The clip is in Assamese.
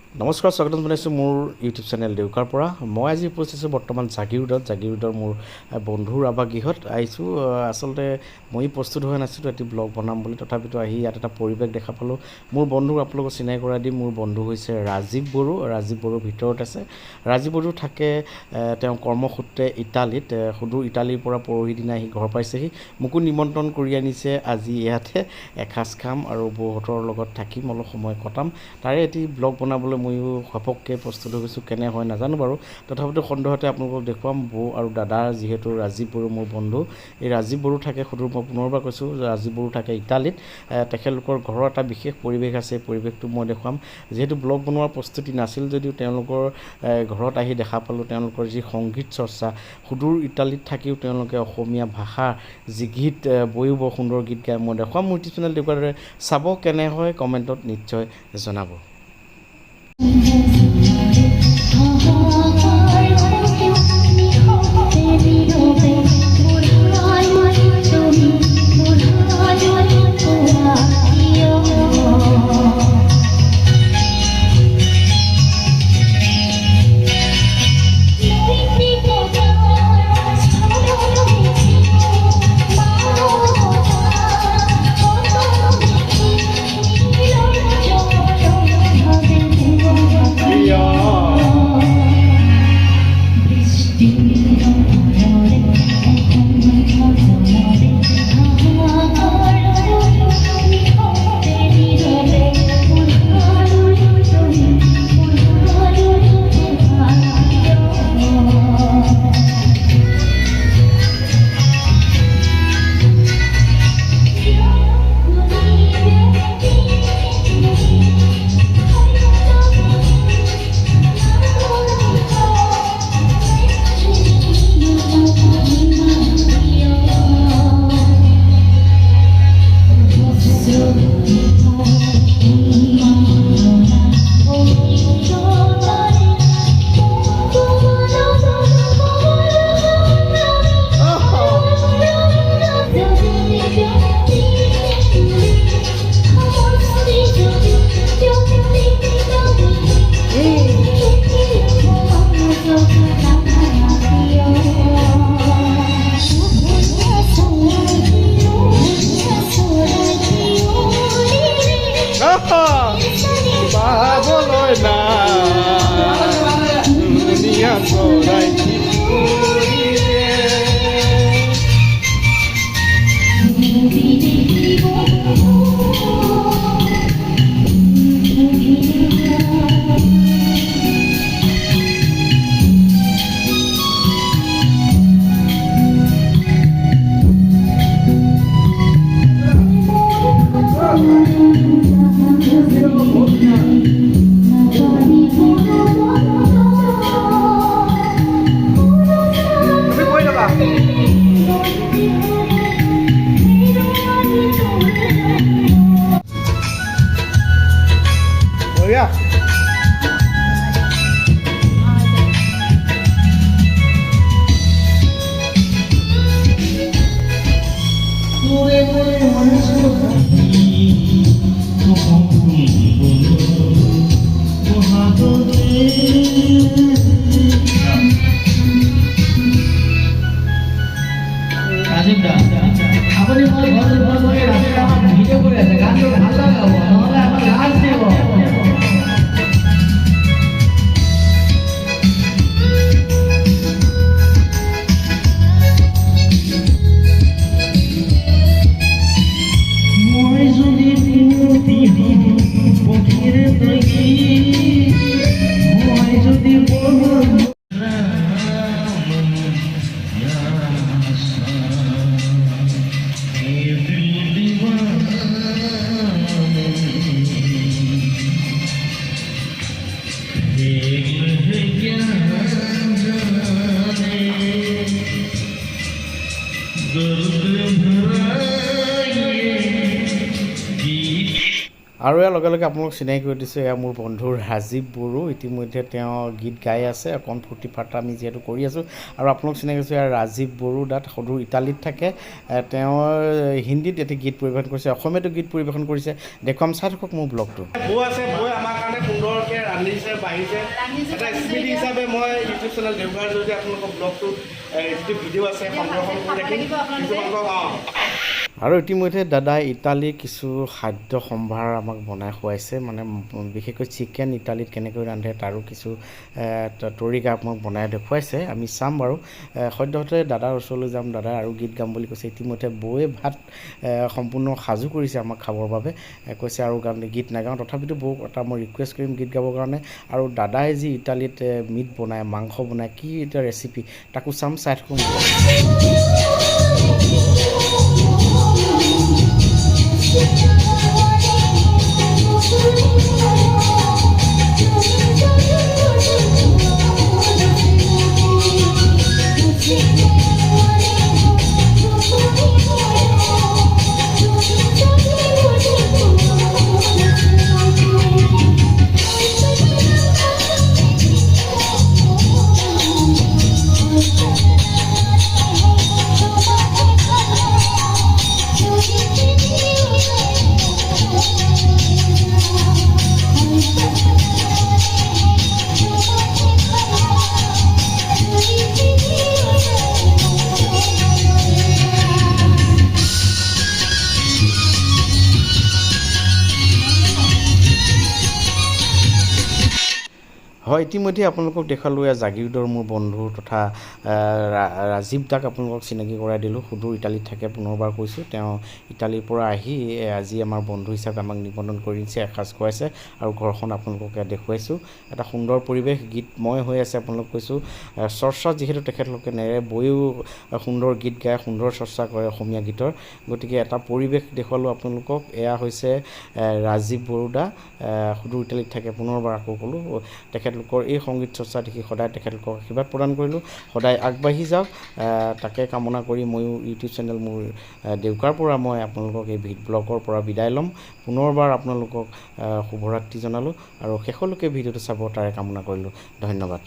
নমস্কাৰ, স্বাগতম জনাইছোঁ মোৰ ইউটিউব চেনেল দেউকাৰ পৰা। মই আজি উপস্থিত আছোঁ বৰ্তমান জাগিৰোডৰ মোৰ বন্ধুৰ আৱাসগৃহত আহিছোঁ। আচলতে মই প্ৰস্তুত হোৱা নাছিলোঁ এটি ব্লগ বনাম বুলি, তথাপিতো আহি ইয়াত এটা পৰিৱেশ দেখা পালোঁ। মোৰ বন্ধুক আপোনালোকক চিনাকি কৰাই দিম। মোৰ বন্ধু হৈছে ৰাজীৱ বড়ো। ৰাজীৱ বড়ো ভিতৰত আছে। ৰাজীৱ বড়ো থাকে তেওঁ কৰ্মসূত্ৰে ইটালীত, সুদূৰ ইটালীৰ পৰা পৰহি দিনা আহি ঘৰ পাইছেহি। মোকো নিমন্ত্ৰণ কৰি আনিছে আজি ইয়াতে এসাঁজ খাম আৰু বৌহঁতৰ লগত থাকিম, অলপ সময় কটাম। তাৰে এটি ব্লগ বনাবলৈ ময়ো ঘপককৈ প্ৰস্তুত হৈ গৈছোঁ। কেনে হয় নাজানো বাৰু, তথাপিতো সন্দেহতে আপোনালোকক দেখুৱাম। বৌ আৰু দাদা যিহেতু ৰাজীৱ বড়ো মোৰ বন্ধু, এই ৰাজীৱ বড়ো থাকে সুদূৰ, মই পুনৰবাৰ কৈছোঁ ৰাজীৱ বড়ো থাকে ইটালীত। তেখেতলোকৰ ঘৰৰ এটা বিশেষ পৰিৱেশ আছে, পৰিৱেশটো মই দেখুৱাম। যিহেতু ব্লগ বনোৱাৰ প্ৰস্তুতি নাছিল যদিও তেওঁলোকৰ ঘৰত আহি দেখা পালোঁ তেওঁলোকৰ যি সংগীত চৰ্চা, সুদূৰ ইটালীত থাকিও তেওঁলোকে অসমীয়া ভাষা যি গীত বৈও বৰ সুন্দৰ গীত গায়। মই দেখুৱাম মোৰ ইউটিউব চেনেল দেখুৱাৰ দৰে। চাব কেনে হয় কমেণ্টত নিশ্চয় জনাব। আৰু ইয়াৰ লগে লগে আপোনালোক চিনাকি কৰি দিছোঁ, এয়া মোৰ বন্ধু ৰাজীৱ বড়ো। ইতিমধ্যে তেওঁ গীত গাই আছে, অকণ ফূৰ্তি ফাৰ্তা আমি যিহেতু কৰি আছোঁ। আৰু আপোনালোক চিনাকি কৰিছোঁ, এয়া ৰাজীৱ বড়ো দাত সদূৰ ইটালীত থাকে। তেওঁ হিন্দীত এটি গীত পৰিৱেশন কৰিছে, অসমীয়াতো গীত পৰিৱেশন কৰিছে। দেখুৱাম, চাই থাকক মোৰ ব্লগটো। বৌ আছে, বৌয়ে আমাৰ কাৰণে সুন্দৰকৈ ৰান্ধিছে বাঢ়িছে এটা স্মৃতি হিচাপে মই ইউটিউব চেনেল দেওবাৰ যদি আপোনালোকৰ ব্লগটো যিটো ভিডিঅ' আছে সংৰক্ষণ কৰি ৰাখিম আৰু ইতিমধ্যে দাদাই ইটালীৰ কিছু খাদ্য সম্ভাৰ আমাক বনাই খুৱাইছে মানে বিশেষকৈ চিকেন ইটালীত কেনেকৈ ৰান্ধে তাৰো কিছু তৰিকা আমাক বনাই দেখুৱাইছে আমি চাম বাৰু সদ্যহতে দাদাৰ ওচৰলৈ যাম দাদাই আৰু গীত গাম বুলি কৈছে ইতিমধ্যে বৌয়ে ভাত সম্পূৰ্ণ সাজু কৰিছে আমাক খাবৰ বাবে কৈছে আৰু গীত নাগাওঁ তথাপিতো বৌক এটা মই ৰিকুৱেষ্ট কৰিম গীত গাবৰ কাৰণে আৰু দাদাই যি ইটালীত মিট বনায় মাংস বনায় কি এটা ৰেচিপি তাকো চাম চাই থাকোঁ হয় ইতিমধ্যে আপোনালোকক দেখালোঁ জাগিৰোডৰ মোৰ বন্ধু তথা ৰাজীৱ দাক আপোনালোকক চিনাকি কৰাই দিলোঁ সুদূৰ ইটালীত থাকে পুনৰবাৰ কৈছোঁ তেওঁ ইটালীৰ পৰা আহি আজি আমাৰ বন্ধু হিচাপে আমাক নিমন্ত্ৰণ কৰিছে এসাঁজ খুৱাইছে আৰু ঘৰখন আপোনালোকক দেখুৱাইছোঁ এটা সুন্দৰ পৰিৱেশ গীতময় হৈ আছে আপোনালোক কৈছোঁ চৰ্চা যিহেতু তেখেতলোকে নেৰে বৈও সুন্দৰ গীত গায় সুন্দৰ চৰ্চা কৰে অসমীয়া গীতৰ গতিকে এটা পৰিৱেশ দেখুৱালোঁ আপোনালোকক এয়া হৈছে ৰাজীৱ বৰুদা সুদূৰ ইটালীত থাকে পুনৰবাৰ আকৌ ক'লোঁ তেখেতলোকৰ এই সংগীত চৰ্চা দেখি সদায় তেখেতলোকক আশীৰ্বাদ প্ৰদান কৰিলোঁ সদায় আগবাঢ়ি যাওক তাকে কামনা কৰি ময়ো ইউটিউব চেনেল মোৰ দেউকাৰ পৰা মই আপোনালোকক এই ব্লগৰ পৰা বিদায় ল'ম পুনৰবাৰ আপোনালোকক শুভৰাত্ৰি জনালোঁ আৰু শেষলৈকে ভিডিঅ'টো চাব তাৰে কামনা কৰিলোঁ ধন্যবাদ